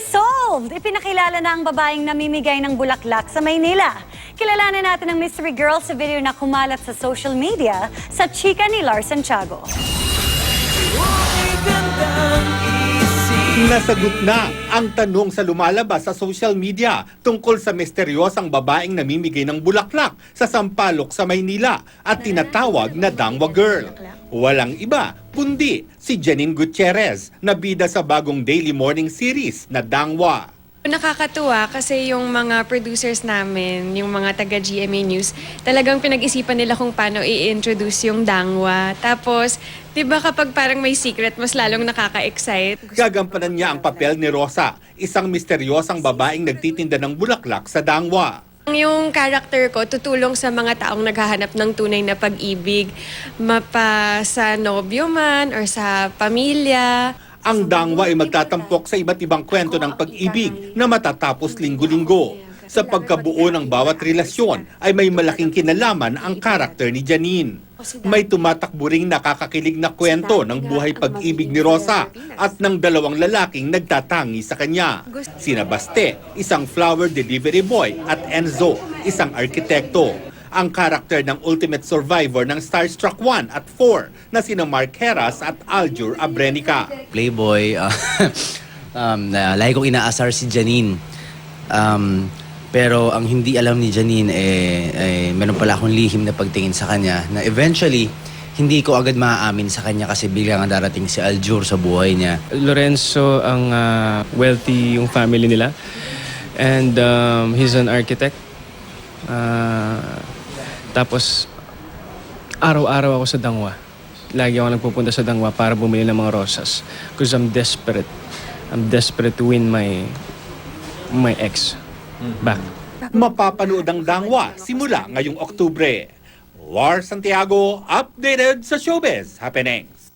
Mystery solved! Ipinakilala na ang babaeng namimigay ng bulaklak sa Maynila. Kilalanin natin ang mystery girl sa video na kumalat sa social media sa chika ni Lars Santiago. Nasagot na ang tanong sa lumalabas sa social media tungkol sa misteryosang babaeng namimigay ng bulaklak sa Sampaloc sa Maynila at tinatawag na Dangwa Girl. Walang iba kundi si Janine Gutierrez na bida sa bagong daily morning series na Dangwa. Nakakatuwa kasi yung mga producers namin, yung mga taga GMA News, talagang pinag-isipan nila kung paano i-introduce yung Dangwa. Tapos, di ba kapag parang may secret, mas lalong nakaka-excite. Gagampanan niya ang papel ni Rosa, isang misteryosang babaeng nagtitinda ng bulaklak sa Dangwa. Yung character ko, tutulong sa mga taong naghahanap ng tunay na pag-ibig, mapa sa nobyo man or sa pamilya. Ang Dangwa ay magtatampok sa iba't ibang kwento ng pag-ibig na matatapos linggo-linggo. Sa pagkabuo ng bawat relasyon ay may malaking kinalaman ang karakter ni Janine. May tumatakbo ring nakakakilig na kwento ng buhay pag-ibig ni Rosa at ng dalawang lalaking nagtatangi sa kanya. Sina Baste, isang flower delivery boy, at Enzo, isang arkitekto. Ang karakter ng ultimate survivor ng Starstruck 1 at 4 na sina Mark Heras at Aljur Abrenica. Playboy, lagi kong inaasar si Janine. Pero ang hindi alam ni Janine, meron pala akong lihim na pagtingin sa kanya na eventually, hindi ko agad maaamin sa kanya kasi biglang darating si Aljur sa buhay niya. Lorenzo, ang wealthy yung family nila. And he's an architect. Tapos, araw-araw ako sa Dangwa. Lagi ako nagpupunta sa Dangwa para bumili ng mga rosas. Because I'm desperate. I'm desperate to win my ex back. Mapapanood ang Dangwa simula ngayong Oktubre. Lars Santiago, updated sa Showbiz Happenings.